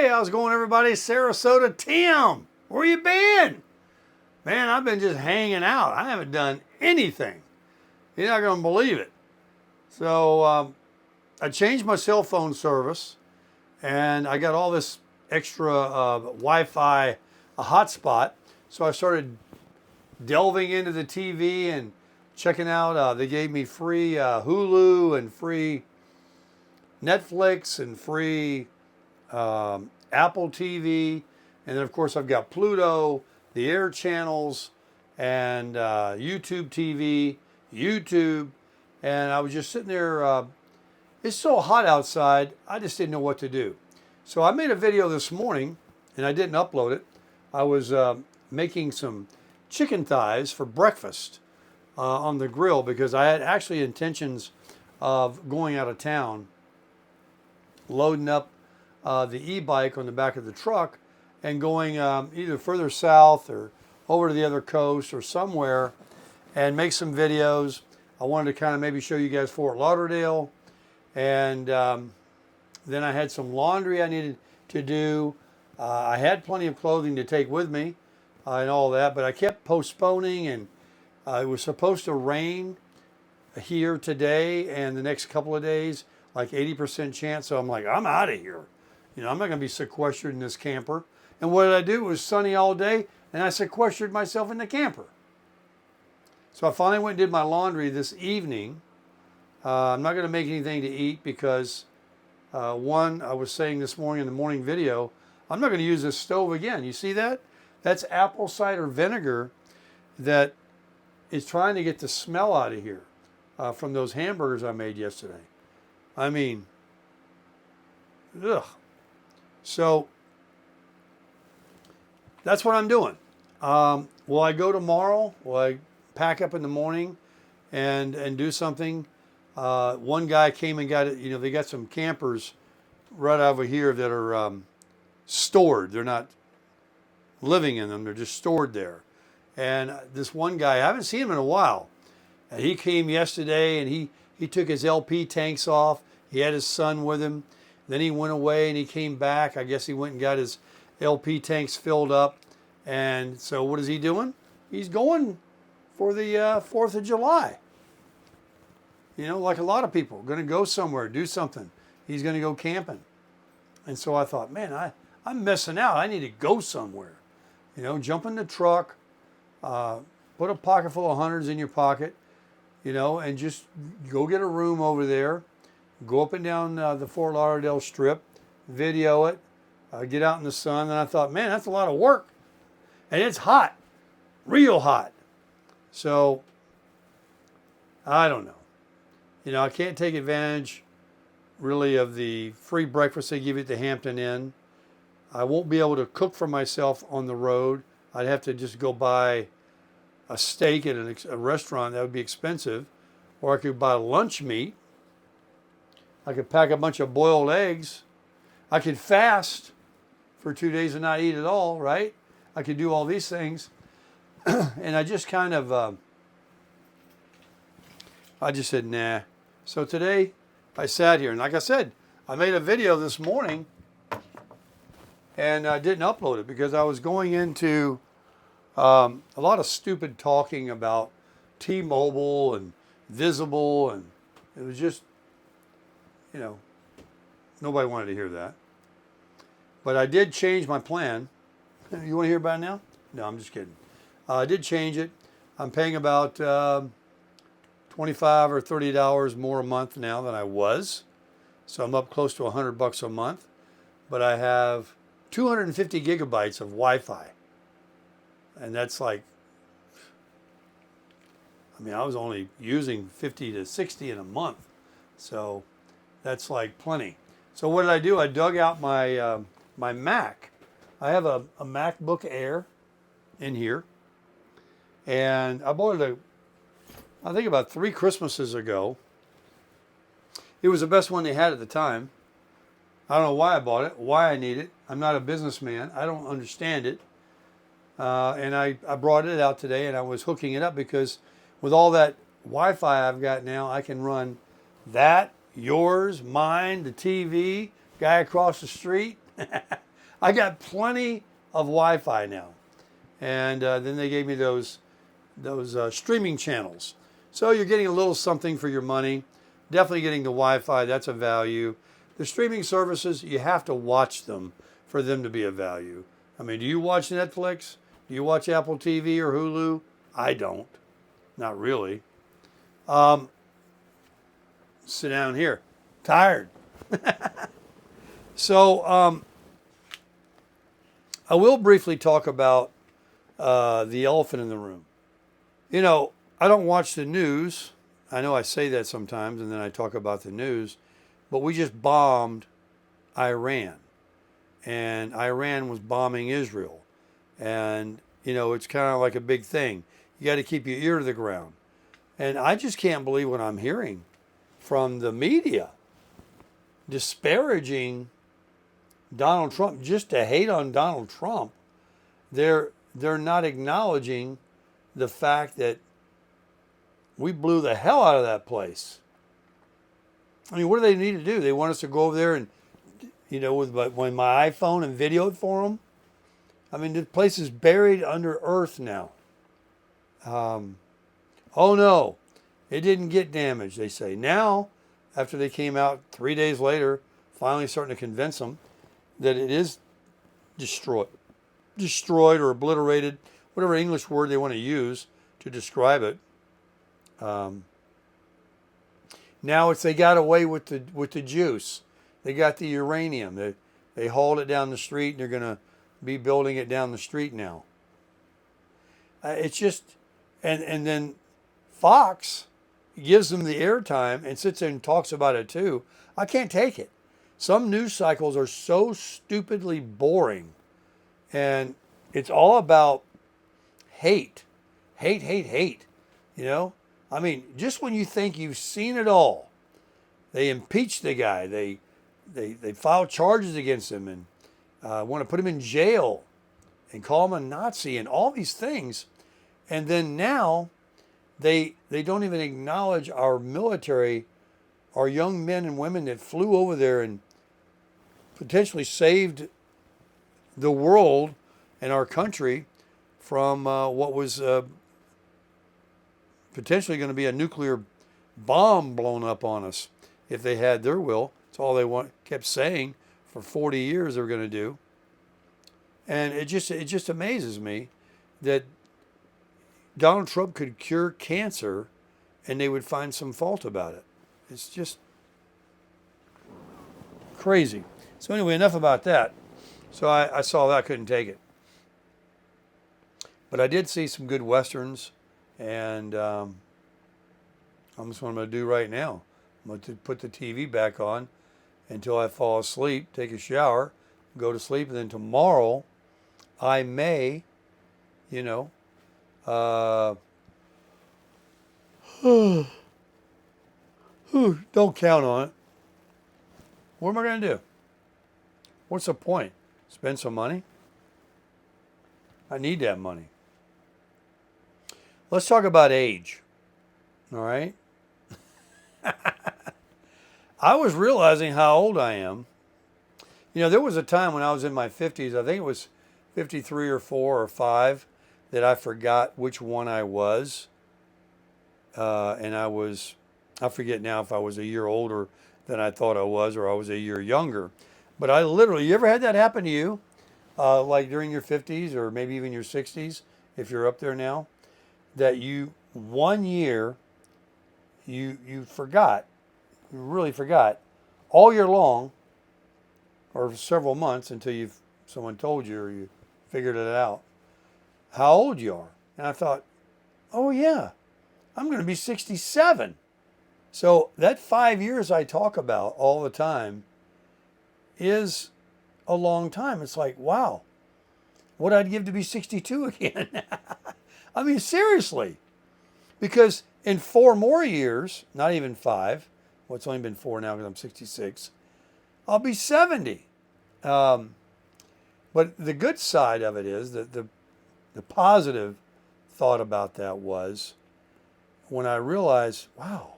Hey, how's it going, everybody? Sarasota Tim, where you been? Man, I've been just hanging out. I haven't done anything. You're not going to believe it. So I changed my cell phone service, and I got all this extra Wi-Fi hotspot. So I started delving into the TV and checking out. They gave me free Hulu and free Netflix and free Apple TV, and then of course I've got Pluto, the Air channels, and YouTube TV, YouTube, and I was just sitting there. It's so hot outside, I just didn't know what to do. So I made a video this morning, and I didn't upload it. I was making some chicken thighs for breakfast on the grill because I had actually intentions of going out of town, loading up the e-bike on the back of the truck and going either further south or over to the other coast or somewhere and make some videos. I wanted to kind of maybe show you guys Fort Lauderdale, and then I had some laundry I needed to do. I had plenty of clothing to take with me and all that, but I kept postponing, and it was supposed to rain here today and the next couple of days, like 80% chance. So I'm like, I'm out of here. You know, I'm not going to be sequestered in this camper. And what did I do? It was sunny all day, and I sequestered myself in the camper. So I finally went and did my laundry this evening. I'm not going to make anything to eat because, one, I was saying this morning in the morning video, I'm not going to use this stove again. You see that? That's apple cider vinegar that is trying to get the smell out of here from those hamburgers I made yesterday. I mean, ugh. So that's what I'm doing. Will I go tomorrow? Will I pack up in the morning and do something? One guy came and got it. You know, they got some campers right over here that are stored. They're not living in them. They're just stored there. And this one guy, I haven't seen him in a while. And he came yesterday, and he took his LP tanks off. He had his son with him. Then he went away and he came back. I guess he went and got his LP tanks filled up. And so what is he doing? He's going for the 4th of July. You know, like a lot of people, going to go somewhere, do something. He's going to go camping. And so I thought, man, I'm missing out. I need to go somewhere. You know, jump in the truck, put a pocket full of hundreds in your pocket, you know, and just go get a room over there. Go up and down the Fort Lauderdale Strip, video it, get out in the sun. And I thought, man, that's a lot of work. And it's hot, real hot. So, I don't know. You know, I can't take advantage, really, of the free breakfast they give you at the Hampton Inn. I won't be able to cook for myself on the road. I'd have to just go buy a steak at a restaurant. That would be expensive. Or I could buy lunch meat. I could pack a bunch of boiled eggs. I could fast for 2 days and not eat at all, right? I could do all these things. And I just kind of, I just said, nah. So today I sat here, and like I said, I made a video this morning and I didn't upload it because I was going into a lot of stupid talking about T-Mobile and Visible, and it was just, you know, nobody wanted to hear that. But I did change my plan. You want to hear about it now? No, I'm just kidding. I did change it. I'm paying about $25 or $30 more a month now than I was. So I'm up close to $100 a month. But I have 250 gigabytes of Wi-Fi. And that's like, I mean, I was only using 50 to 60 in a month. So that's like plenty. So what did I do? I dug out my my Mac. I have a MacBook Air in here. And I bought it, I think about 3 Christmases ago. It was the best one they had at the time. I don't know why I bought it, why I need it. I'm not a businessman. I don't understand it. And I brought it out today, and I was hooking it up because with all that Wi-Fi I've got now, I can run that, yours, mine, the TV, guy across the street. I got plenty of Wi-Fi now. And then they gave me those streaming channels. So you're getting a little something for your money. Definitely getting the Wi-Fi, that's a value. The streaming services, you have to watch them for them to be a value. I mean, do you watch Netflix? Do you watch Apple TV or Hulu? I don't. Not really. Sit down here. Tired. So I will briefly talk about the elephant in the room. You know, I don't watch the news. I know I say that sometimes and then I talk about the news, but we just bombed Iran. And Iran was bombing Israel. And, you know, it's kind of like a big thing. You got to keep your ear to the ground. And I just can't believe what I'm hearing from the media disparaging Donald Trump just to hate on Donald Trump. They're not acknowledging the fact that we blew the hell out of that place. I mean, what do they need to do? They want us to go over there and, you know, with my iPhone and video it for them? I mean, the place is buried under earth now. Oh no, it didn't get damaged, they say. Now, after they came out 3 days later, finally starting to convince them that it is destroyed or obliterated, whatever English word they want to use to describe it. Now it's they got away with the juice. They got the uranium. They hauled it down the street and they're going to be building it down the street now. It's just, and then Fox gives them the airtime and sits there and talks about it too. I can't take it. Some news cycles are so stupidly boring, and it's all about hate. Hate. You know? I mean, just when you think you've seen it all, they impeach the guy. They file charges against him and want to put him in jail and call him a Nazi and all these things. And then now they don't even acknowledge our military, our young men and women that flew over there and potentially saved the world and our country from what was potentially going to be a nuclear bomb blown up on us if they had their will. It's all they kept saying for 40 years they were going to do. And it just amazes me that Donald Trump could cure cancer and they would find some fault about it. It's just crazy. So anyway, enough about that. So I saw that, I couldn't take it. But I did see some good Westerns, and that's what I'm going to do right now. I'm going to put the TV back on until I fall asleep, take a shower, go to sleep, and then tomorrow I may, don't count on it. What am I going to do? What's the point? Spend some money? I need that money. Let's talk about age. All right? I was realizing how old I am. You know, there was a time when I was in my 50s, I think it was 53 or 4 or 5, that I forgot which one I was. And I forget now if I was a year older than I thought I was or I was a year younger. But I literally, you ever had that happen to you? Like during your 50s or maybe even your 60s, if you're up there now, that you, 1 year, you forgot, you really forgot, all year long, or several months until someone told you or you figured it out, how old you are. And I thought, oh yeah, I'm going to be 67. So that 5 years I talk about all the time is a long time. It's like, wow, what I'd give to be 62 again. I mean, seriously. Because in 4 more years, not even 5, well, it's only been 4 now because I'm 66, I'll be 70. But the good side of it is that the positive thought about that was when I realized, wow,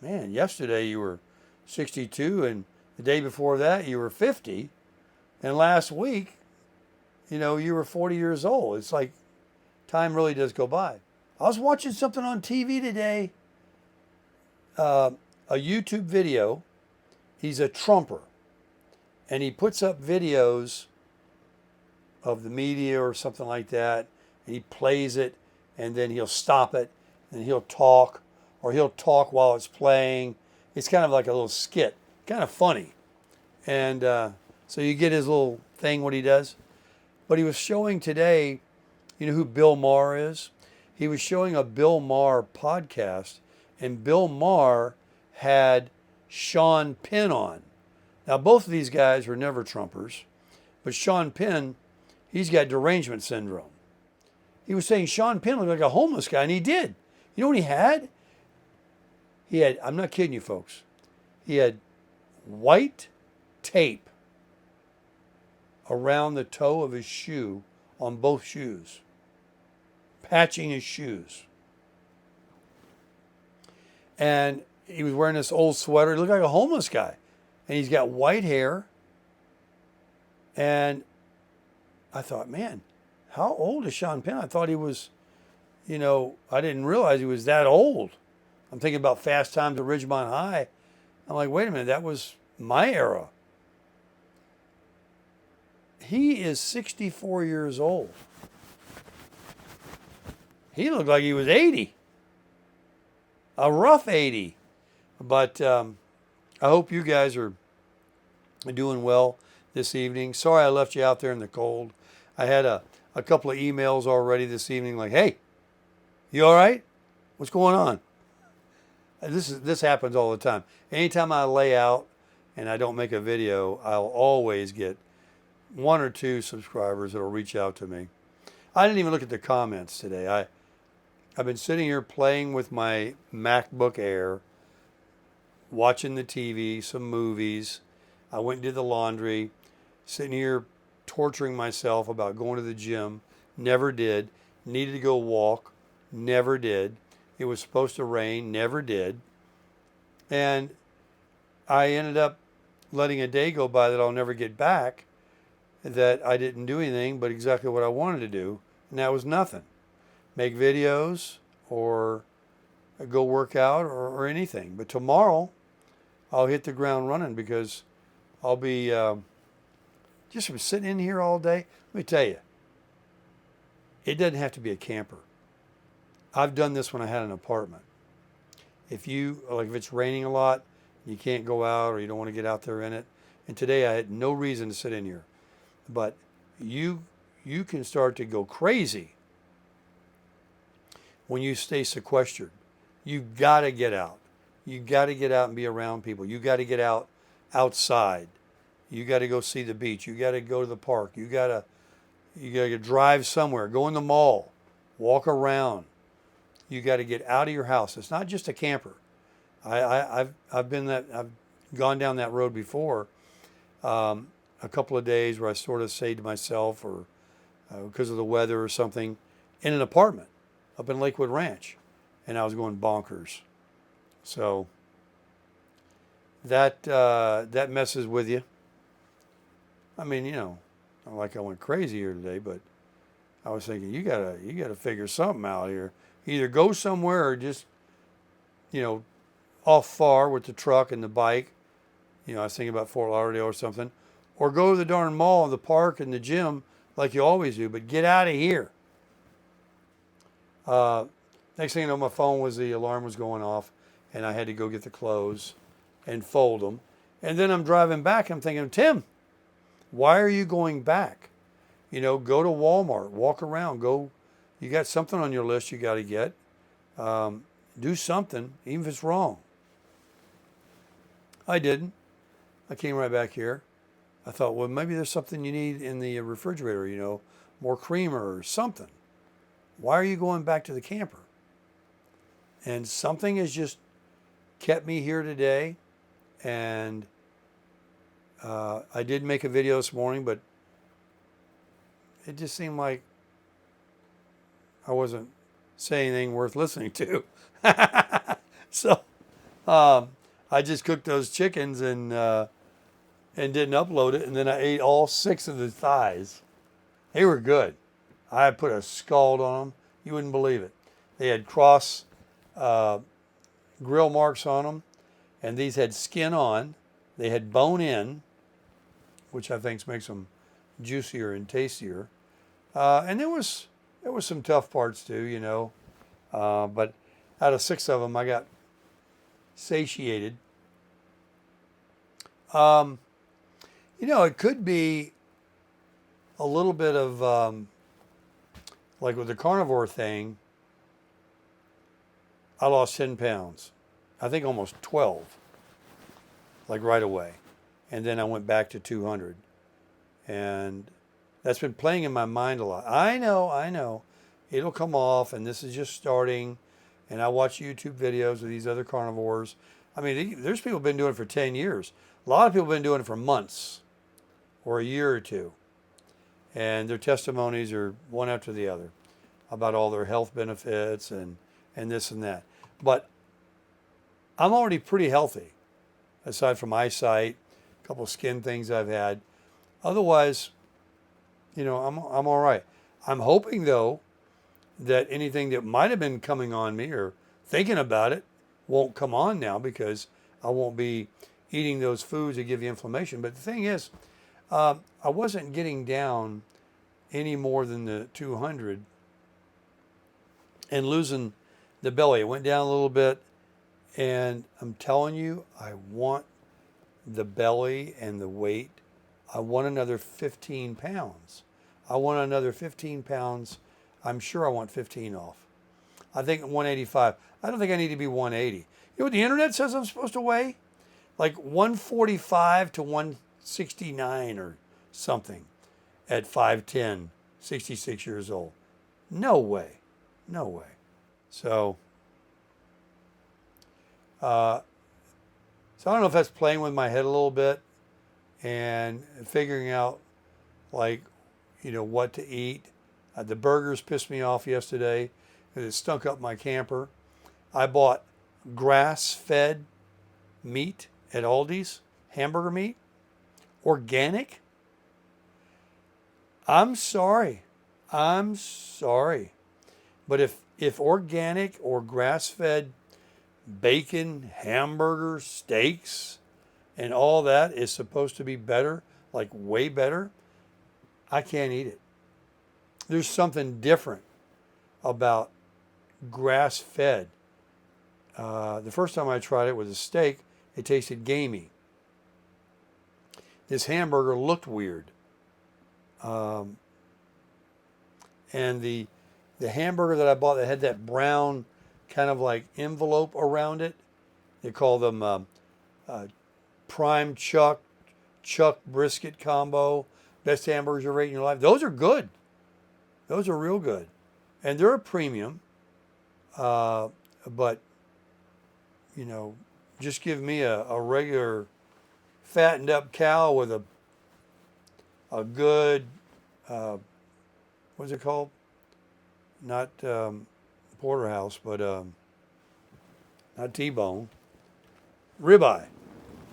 man, yesterday you were 62 and the day before that you were 50. And last week, you were 40 years old. It's like time really does go by. I was watching something on TV today, a YouTube video. He's a Trumper, and he puts up videos of the media or something like that, and he plays it, and then he'll stop it, and he'll talk, or he'll talk while it's playing. It's kind of like a little skit, kind of funny. And so you get his little thing, what he does. But he was showing today, you know who Bill Maher is? He was showing a Bill Maher podcast, and Bill Maher had Sean Penn on. Now, both of these guys were never Trumpers, but Sean Penn, he's got derangement syndrome. He was saying Sean Penn looked like a homeless guy, and he did. You know what he had? I'm not kidding you, folks, he had white tape around the toe of his shoe on both shoes, patching his shoes. And he was wearing this old sweater. He looked like a homeless guy. And he's got white hair. And I thought, man, how old is Sean Penn? I thought he was, I didn't realize he was that old. I'm thinking about Fast Times at Ridgemont High. I'm like, wait a minute, that was my era. He is 64 years old. He looked like he was 80. A rough 80. But I hope you guys are doing well this evening. Sorry I left you out there in the cold. I had a couple of emails already this evening like, hey, you all right? What's going on? This happens all the time. Anytime I lay out and I don't make a video, I'll always get 1 or 2 subscribers that will reach out to me. I didn't even look at the comments today. I've been sitting here playing with my MacBook Air, watching the TV, some movies. I went and did the laundry, sitting here torturing myself about going to the gym. Never did. Needed to go walk. Never did. It was supposed to rain. Never did. And I ended up letting a day go by that I'll never get back, that I didn't do anything but exactly what I wanted to do, and that was nothing. Make videos or go work out or anything. But tomorrow I'll hit the ground running because I'll be just sitting in here all day. Let me tell you, it doesn't have to be a camper. I've done this when I had an apartment. If it's raining a lot, you can't go out or you don't want to get out there in it. And today I had no reason to sit in here. But you can start to go crazy when you stay sequestered. You've got to get out. You've got to get out and be around people. You've got to get outside. You got to go see the beach. You got to go to the park. You got to drive somewhere. Go in the mall. Walk around. You got to get out of your house. It's not just a camper. I've gone down that road before. A couple of days where I sort of say to myself, or because of the weather or something, in an apartment up in Lakewood Ranch, and I was going bonkers. So that messes with you. I mean, not like I went crazy here today, but I was thinking you gotta figure something out here. Either go somewhere or just off far with the truck and the bike. I was thinking about Fort Lauderdale or something. Or go to the darn mall, the park, and the gym like you always do, but get out of here. Next thing you know, my phone the alarm was going off, and I had to go get the clothes and fold them. And then I'm driving back, I'm thinking, Tim, why are you going back? Go to Walmart, walk around, you got something on your list you got to get. Do something, even if it's wrong. I didn't. I came right back here. I thought, well, maybe there's something you need in the refrigerator, more creamer or something. Why are you going back to the camper? And something has just kept me here today. And I did make a video this morning, but it just seemed like I wasn't saying anything worth listening to. So I just cooked those chickens and and didn't upload it. And then I ate all 6 of the thighs. They were good. I put a scald on them. You wouldn't believe it. They had cross grill marks on them, and these had skin on. They had bone in, which I think makes them juicier and tastier. And there was some tough parts too, you know. But out of 6 of them, I got satiated. You know, it could be a little bit of like with the carnivore thing. I lost 10 pounds. I think almost 12, like right away. And then I went back to 200. And that's been playing in my mind a lot. I know. It'll come off, and this is just starting. And I watch YouTube videos of these other carnivores. I mean, there's people who've been doing it for 10 years. A lot of people have been doing it for months or a year or two. And their testimonies are one after the other about all their health benefits and this and that. But I'm already pretty healthy, aside from eyesight, a couple of skin things I've had. Otherwise, you know, I'm all right. I'm hoping, though, that anything that might have been coming on me or thinking about it won't come on now, because I won't be eating those foods that give you inflammation. But the thing is, I wasn't getting down any more than the 200 and losing the belly. It went down a little bit, and I'm telling you, I want the belly and the weight. I want another 15 pounds. I want another 15 pounds. I'm sure I want 15 off. I think 185. I don't think I need to be 180. You know what the internet says I'm supposed to weigh? Like 145 to 169 or something at 5'10", 66 years old. No way. No way. So I don't know if that's playing with my head a little bit and figuring out, like, you know, what to eat. The burgers pissed me off yesterday because it stunk up my camper. I bought grass-fed meat at Aldi's, hamburger meat, organic. I'm sorry. But if organic or grass-fed bacon, hamburgers, steaks, and all that is supposed to be better, like way better, I can't eat it. There's something different about grass-fed. The first time I tried it with a steak, it tasted gamey. This hamburger looked weird. And the hamburger that I bought that had that brown kind of like envelope around it, they call them prime chuck brisket combo, best hamburgers you've ever eaten in your life. Those are good. Those are real good. And they're a premium. But, you know, just give me a regular fattened up cow with a good, what's it called? Not porterhouse, but not T-bone. Ribeye.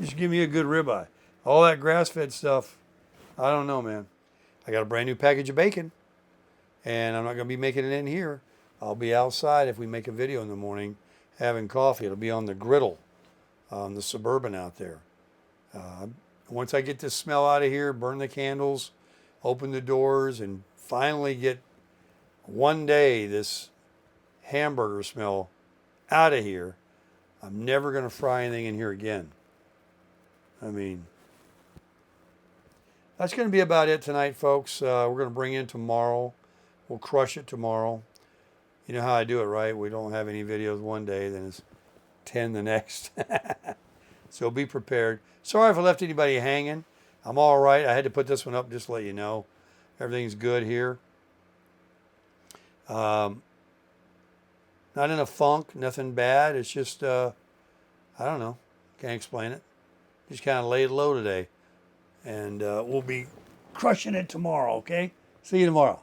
Just give me a good ribeye. All that grass-fed stuff, I don't know, man. I got a brand new package of bacon, and I'm not going to be making it in here. I'll be outside if we make a video in the morning having coffee. It'll be on the griddle, on the Suburban out there. Once I get this smell out of here, burn the candles, open the doors, and finally get one day this hamburger smell out of here, I'm never going to fry anything in here again. I mean, that's going to be about it tonight, folks. We're going to bring in tomorrow. We'll crush it tomorrow. You know how I do it, right? We don't have any videos one day, then it's 10 the next. So be prepared. Sorry if I left anybody hanging. I'm all right. I had to put this one up just to let you know. Everything's good here. Not in a funk, nothing bad. It's just, I don't know. Can't explain it. Just kind of laid low today. And we'll be crushing it tomorrow, okay? See you tomorrow.